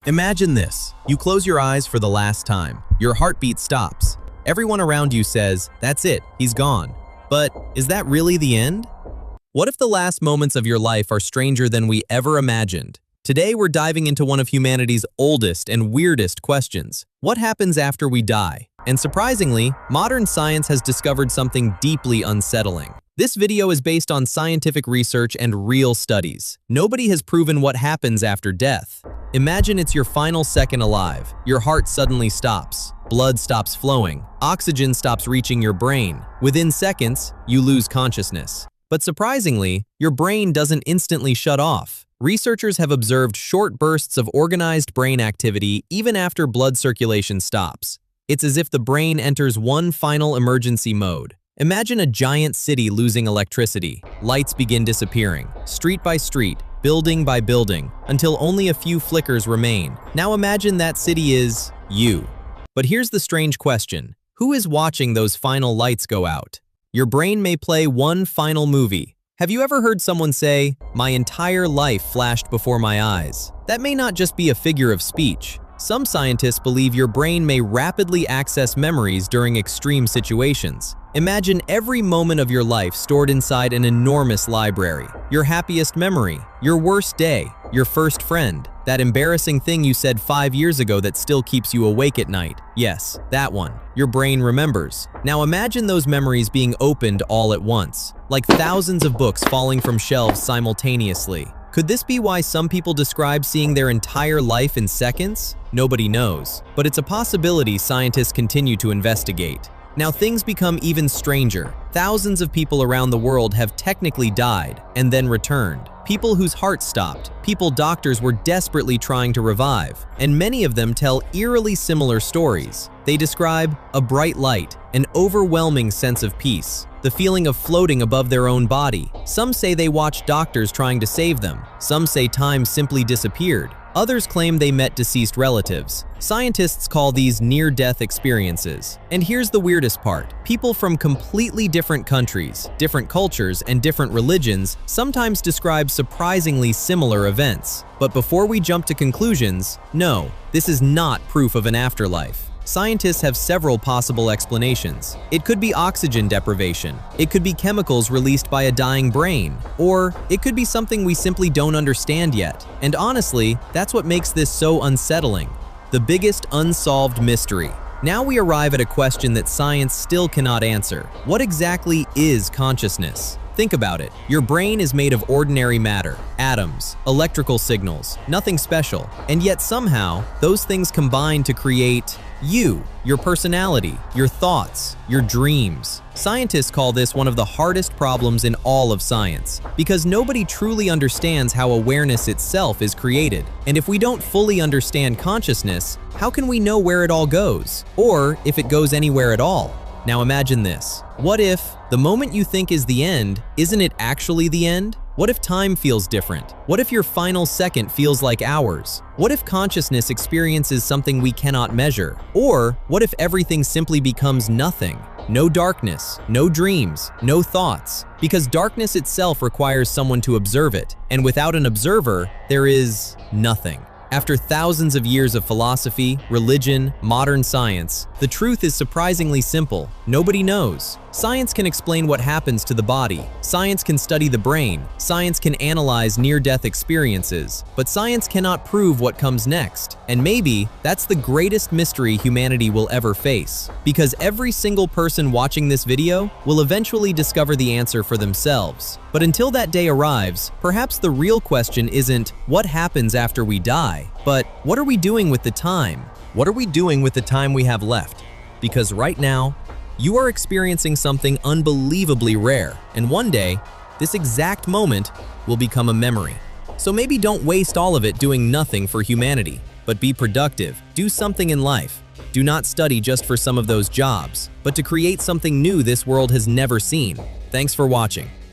Imagine this. You close your eyes for the last time. Your heartbeat stops. Everyone around you says, "That's it, he's gone." But is that really the end? What if the last moments of your life are stranger than we ever imagined? Today we're diving into one of humanity's oldest and weirdest questions. What happens after we die? And surprisingly, modern science has discovered something deeply unsettling. This video is based on scientific research and real studies. Nobody has proven what happens after death. Imagine it's your final second alive. Your heart suddenly stops. Blood stops flowing. Oxygen stops reaching your brain. Within seconds, you lose consciousness. But surprisingly, your brain doesn't instantly shut off. Researchers have observed short bursts of organized brain activity even after blood circulation stops. It's as if the brain enters one final emergency mode. Imagine a giant city losing electricity. Lights begin disappearing, street by street, building by building, until only a few flickers remain. Now imagine that city is you. But here's the strange question. Who is watching those final lights go out? Your brain may play one final movie. Have you ever heard someone say, "My entire life flashed before my eyes"? That may not just be a figure of speech. Some scientists believe your brain may rapidly access memories during extreme situations. Imagine every moment of your life stored inside an enormous library. Your happiest memory, your worst day, your first friend, that embarrassing thing you said 5 years ago that still keeps you awake at night. Yes, that one. Your brain remembers. Now imagine those memories being opened all at once, like thousands of books falling from shelves simultaneously. Could this be why some people describe seeing their entire life in seconds? Nobody knows, but it's a possibility scientists continue to investigate. Now things become even stranger. Thousands of people around the world have technically died and then returned. People whose hearts stopped, people doctors were desperately trying to revive, and many of them tell eerily similar stories. They describe a bright light, an overwhelming sense of peace, the feeling of floating above their own body. Some say they watched doctors trying to save them. Some say time simply disappeared. Others claim they met deceased relatives. Scientists call these near-death experiences. And here's the weirdest part. People from completely different countries, different cultures, and different religions sometimes describe surprisingly similar events. But before we jump to conclusions, no, this is not proof of an afterlife. Scientists have several possible explanations. It could be oxygen deprivation. It could be chemicals released by a dying brain. Or it could be something we simply don't understand yet. And honestly, that's what makes this so unsettling. The biggest unsolved mystery. Now we arrive at a question that science still cannot answer. What exactly is consciousness? Think about it. Your brain is made of ordinary matter, atoms, electrical signals, nothing special. And yet somehow, those things combine to create you, your personality, your thoughts, your dreams. Scientists call this one of the hardest problems in all of science, because nobody truly understands how awareness itself is created. And if we don't fully understand consciousness, how can we know where it all goes? Or if it goes anywhere at all? Now imagine this. What if the moment you think is the end, isn't it actually the end? What if time feels different? What if your final second feels like hours? What if consciousness experiences something we cannot measure? Or what if everything simply becomes nothing? No darkness, no dreams, no thoughts. Because darkness itself requires someone to observe it, and without an observer, there is nothing. After thousands of years of philosophy, religion, modern science, the truth is surprisingly simple. Nobody knows. Science can explain what happens to the body. Science can study the brain. Science can analyze near-death experiences. But science cannot prove what comes next. And maybe that's the greatest mystery humanity will ever face. Because every single person watching this video will eventually discover the answer for themselves. But until that day arrives, perhaps the real question isn't what happens after we die, but what are we doing with the time? What are we doing with the time we have left? Because right now, you are experiencing something unbelievably rare, and one day, this exact moment will become a memory. So maybe don't waste all of it doing nothing for humanity, but be productive, do something in life. Do not study just for some of those jobs, but to create something new this world has never seen. Thanks for watching.